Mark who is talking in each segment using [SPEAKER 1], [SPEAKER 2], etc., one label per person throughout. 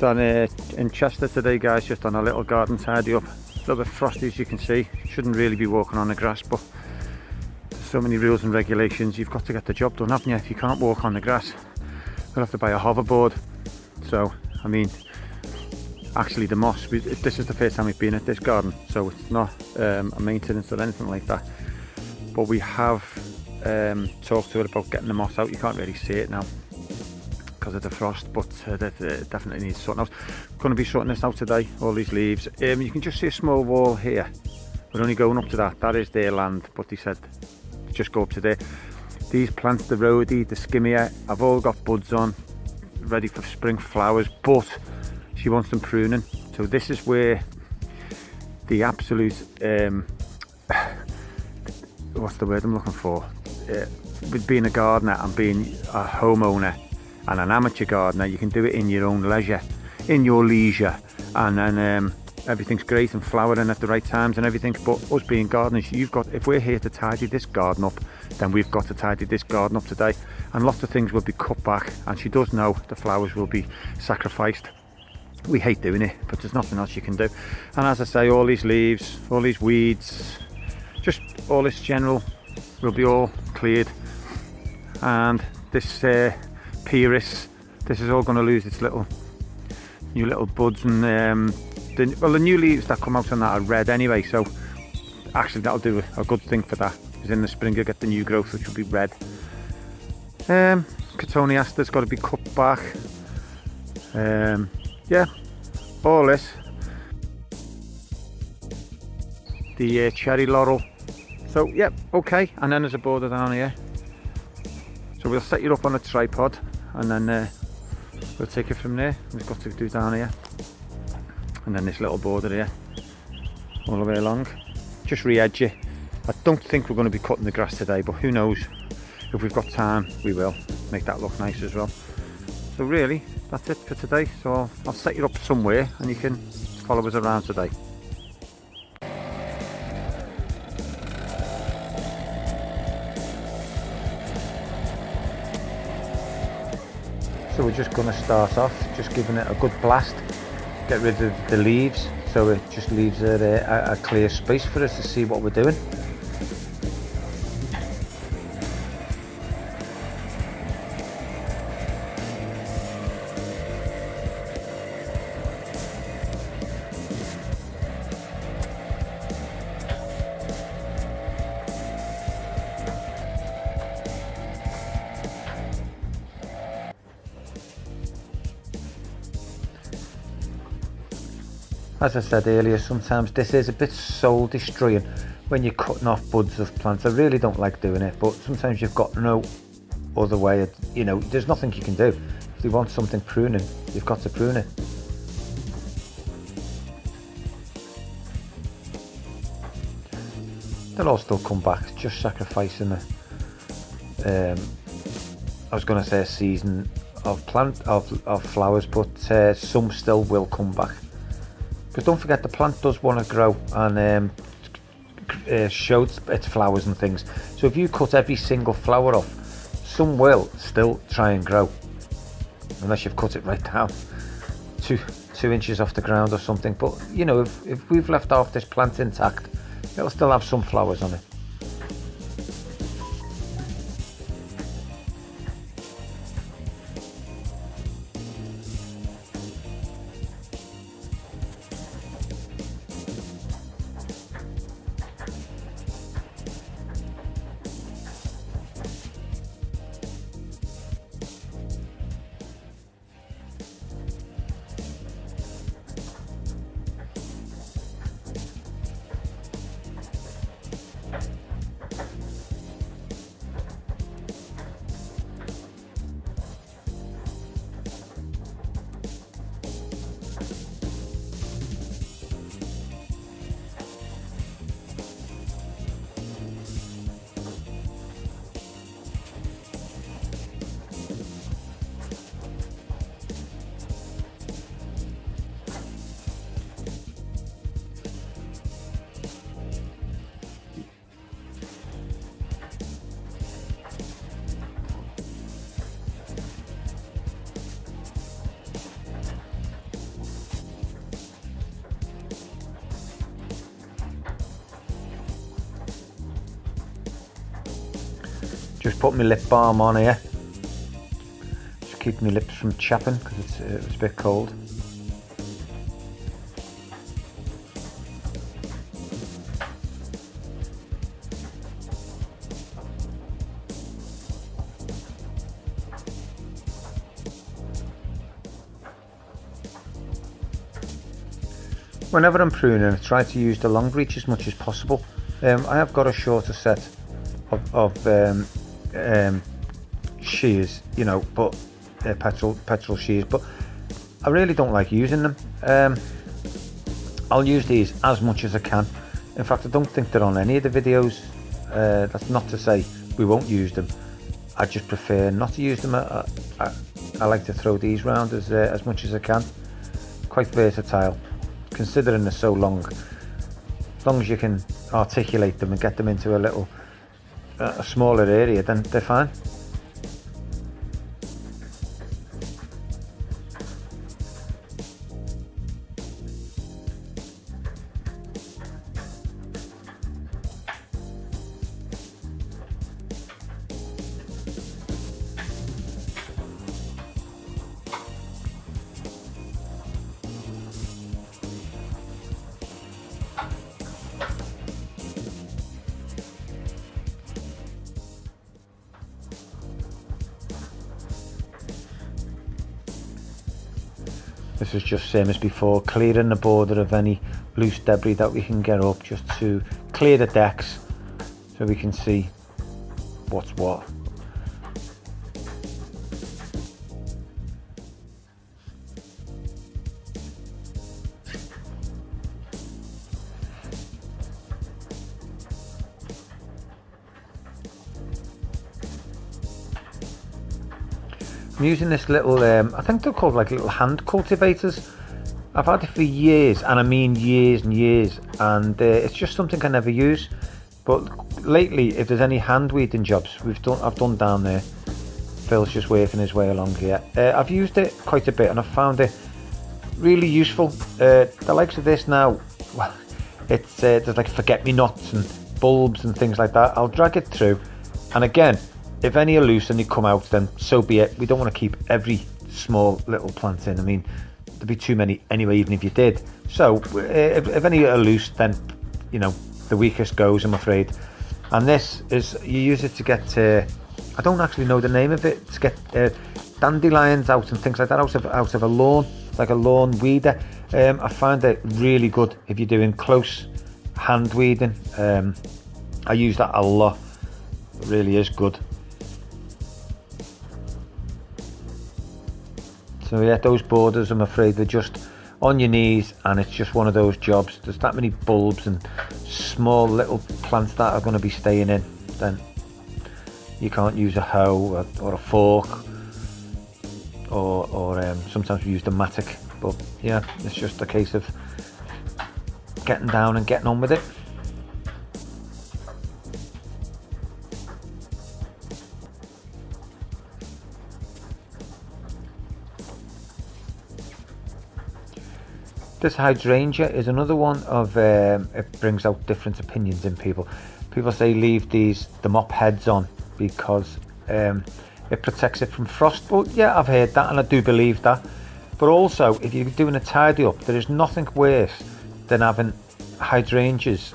[SPEAKER 1] Just on in Chester today, guys, just on a little garden tidy up. A little bit frosty, as you can see. Shouldn't really be walking on the grass, but there's so many rules and regulations. You've got to get the job done, haven't you? If you can't walk on the grass, you'll have to buy a hoverboard. So, I mean, actually the moss, this is the first time we've been at this garden, so it's not a maintenance or anything like that. But we have talked to it about getting the moss out. You can't really see it now because of the frost, but that definitely needs sorting out. Going to be sorting this out today, all these leaves. You can just see a small wall here. We're only going up to that. That is their land, but they said just go up to there. These plants, the rhodie, the skimmia, have all got buds on, ready for spring flowers, but she wants them pruning. So this is where the absolute what's the word I'm looking for, with being a gardener and being a homeowner and an amateur gardener, you can do it in your own leisure, and then everything's great and flowering at the right times and everything. But us being gardeners, if we're here to tidy this garden up, then we've got to tidy this garden up today, and lots of things will be cut back, and she does know the flowers will be sacrificed. We hate doing it, but there's nothing else you can do. And as I say, all these leaves, all these weeds, just all this general will be all cleared, and this Pyrrhus, this is all going to lose its new little buds, and the new leaves that come out on that are red anyway, so actually that'll do a good thing for that, because in the spring you'll get the new growth which will be red. Cotoneaster's got to be cut back. Yeah, all this. The cherry laurel. So yeah, okay, and then there's a border down here. So we'll set it up on a tripod, and then we'll take it from there. We've got to do down here, and then this little border here, all the way along. Just re-edge it. I don't think we're going to be cutting the grass today, but who knows? If we've got time, we will make that look nice as well. So really, that's it for today. So I'll set you up somewhere, and you can follow us around today. So we're just going to start off, just giving it a good blast, get rid of the leaves, so it just leaves a clear space for us to see what we're doing. As I said earlier, sometimes this is a bit soul destroying when you're cutting off buds of plants. I really don't like doing it, but sometimes you've got no other way. You know, there's nothing you can do. If you want something pruning, you've got to prune it. They'll all still come back, just sacrificing I was going to say a season of flowers, but some still will come back. Because don't forget, the plant does want to grow and show its flowers and things. So if you cut every single flower off, some will still try and grow, unless you've cut it right down 2 inches off the ground or something. But you know, if we've left off this plant intact, it'll still have some flowers on it. Just put my lip balm on here. Just keep my lips from chapping because it's a bit cold. Whenever I'm pruning, I try to use the long breech as much as possible. I have got a shorter set of shears, you know, but petrol shears, but I really don't like using them. I'll use these as much as I can. In fact, I don't think they're on any of the videos. That's not to say we won't use them. I just prefer not to use them. I like to throw these round as much as I can. Quite versatile, considering they're so long. As long as you can articulate them and get them into a smaller area, then they're fine. This is just same as before, clearing the border of any loose debris that we can get up, just to clear the decks so we can see what's what. I'm using this little, I think they're called like little hand cultivators. I've had it for years, and I mean years and years, and it's just something I never use. But lately, if there's any hand weeding jobs I've done down there, Phil's just working his way along here. I've used it quite a bit, and I've found it really useful. The likes of this now, well, it's there's like forget-me-nots and bulbs and things like that. I'll drag it through, and again, if any are loose and they come out, then so be it. We don't want to keep every small little plant in. I mean, there'd be too many anyway, even if you did. So if any are loose, then, you know, the weakest goes, I'm afraid. And this is, you use it to get, I don't actually know the name of it, to get dandelions out and things like that out of a lawn, like a lawn weeder. I find it really good if you're doing close hand weeding. I use that a lot. It really is good. So yeah, those borders, I'm afraid, they're just on your knees, and it's just one of those jobs. There's that many bulbs and small little plants that are going to be staying in, then you can't use a hoe or a fork, or sometimes we use the mattock. But yeah, it's just a case of getting down and getting on with it. This hydrangea is another one of, it brings out different opinions in people. People say leave the mop heads on because it protects it from frost. Well, yeah, I've heard that, and I do believe that. But also, if you're doing a tidy up, there is nothing worse than having hydrangeas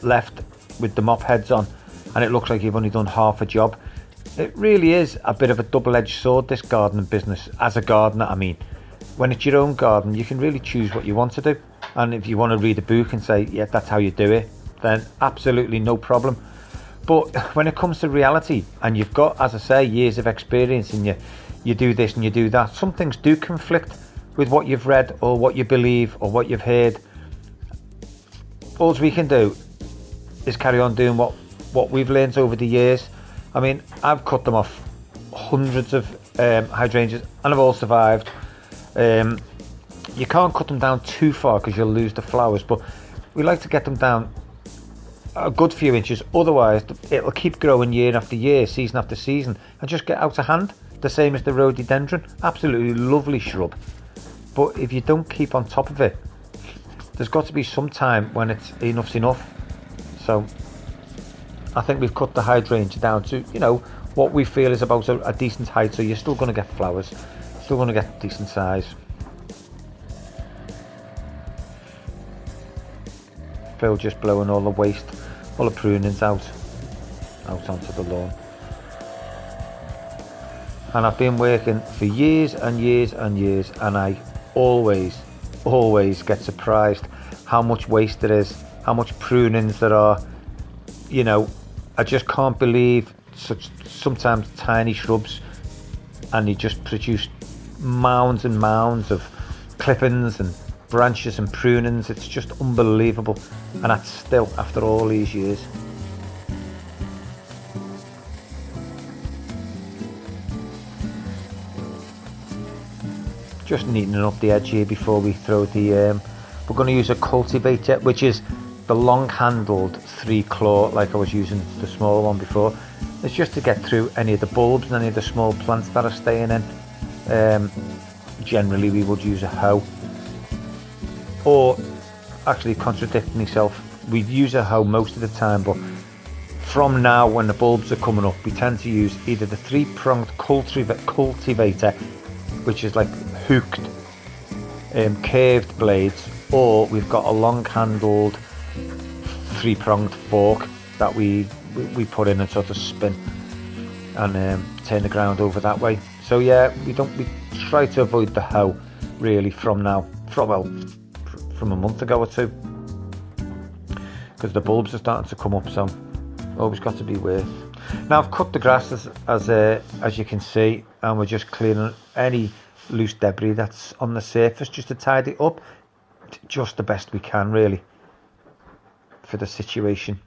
[SPEAKER 1] left with the mop heads on, and it looks like you've only done half a job. It really is a bit of a double-edged sword, this gardening business. As a gardener, I mean. When it's your own garden, you can really choose what you want to do. And if you want to read a book and say, yeah, that's how you do it, then absolutely no problem. But when it comes to reality, and you've got, as I say, years of experience, and you do this and you do that, some things do conflict with what you've read or what you believe or what you've heard. All we can do is carry on doing what we've learned over the years. I mean, I've cut them off hundreds of hydrangeas, and I've all survived. You can't cut them down too far because you'll lose the flowers, but we like to get them down a good few inches, otherwise it'll keep growing year after year, season after season, and just get out of hand. The same as the rhododendron, absolutely lovely shrub, but if you don't keep on top of it, there's got to be some time when enough's enough. So I think we've cut the hydrangea down to, you know, what we feel is about a decent height, so you're still going to get flowers, still going to get decent size. Phil just blowing all the waste, all the prunings out onto the lawn. And I've been working for years and years and years, and I always get surprised how much waste there is, how much prunings there are. You know, I just can't believe such sometimes tiny shrubs, and they just produce mounds and mounds of clippings and branches and prunings. It's just unbelievable, and that's still after all these years. Just neatening up the edge here before we throw the we're going to use a cultivator, which is the long handled 3-claw, like I was using the small one before. It's just to get through any of the bulbs and any of the small plants that are staying in. Generally we would use a hoe, or actually contradicting myself, we'd use a hoe most of the time, but from now when the bulbs are coming up we tend to use either the 3-pronged cultivator, which is like hooked curved blades, or we've got a long handled 3-pronged fork that we put in and sort of spin and turn the ground over that way. So yeah, we try to avoid the hoe really from now, from a month ago or two, because the bulbs are starting to come up, so always got to be worth. Now I've cut the grass as you can see, and we're just cleaning any loose debris that's on the surface just to tidy it up just the best we can really for the situation.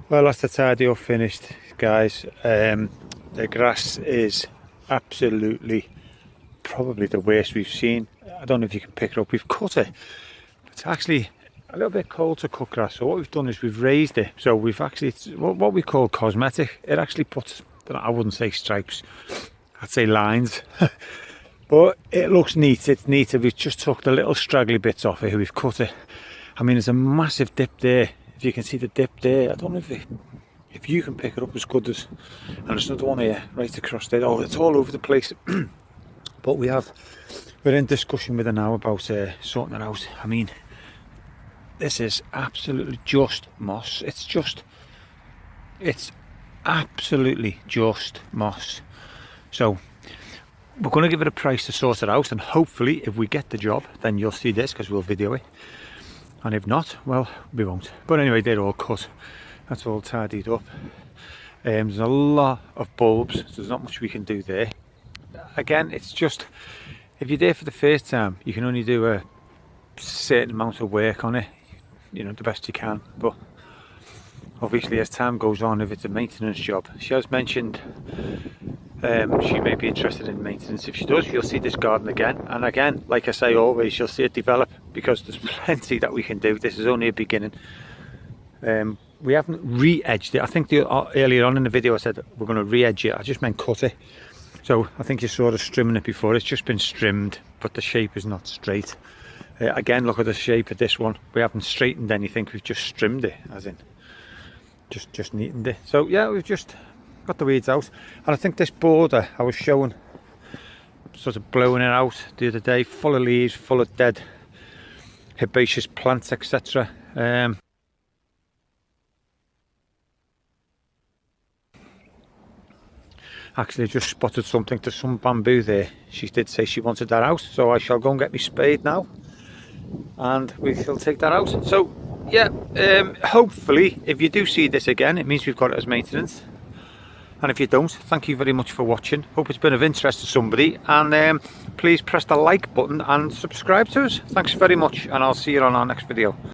[SPEAKER 1] Well, that's the tidy up finished, guys. The grass is absolutely probably the worst we've seen. I don't know if you can pick it up. We've cut it. It's actually a little bit cold to cut grass, so what we've done is we've raised it, so we've actually, it's what we call cosmetic. It actually puts, I wouldn't say stripes, I'd say lines. But it looks neat, it's neater. We've just took the little straggly bits off here, we've cut it. I mean, there's a massive dip there. If you can see the dip there, I don't know if you can pick it up as good as, and there's another one here right across there. Oh, it's all over the place. But we're in discussion with her now about sorting it out. I mean, this is absolutely just moss. It's absolutely just moss. So we're going to give it a price to sort it out, and hopefully if we get the job then you'll see this, because we'll video it, and if not, well, we won't. But anyway, they're all cut, that's all tidied up. There's a lot of bulbs, so there's not much we can do there. Again, it's just, if you're there for the first time, you can only do a certain amount of work on it, you know, the best you can. But obviously as time goes on, if it's a maintenance job, she has mentioned she may be interested in maintenance. If she does, you'll see this garden again, and again, like I say always, you'll see it develop, because there's plenty that we can do. This is only a beginning. We haven't re-edged it. I think earlier on in the video I said we're going to re-edge it. I just meant cut it. So I think you saw us trimming it before. It's just been trimmed, but the shape is not straight. Again, look at the shape of this one. We haven't straightened anything, we've just trimmed it, as in just neatened it. So yeah, we've just got the weeds out. And I think this border I was showing, sort of blowing it out the other day, full of leaves, full of dead herbaceous plants, etc. Actually, I just spotted something to some bamboo there. She did say she wanted that out, so I shall go and get me spade now, and we shall take that out. So yeah, hopefully if you do see this again, it means we've got it as maintenance, and if you don't, thank you very much for watching. Hope it's been of interest to somebody, and please press the like button and subscribe to us. Thanks very much, and I'll see you on our next video.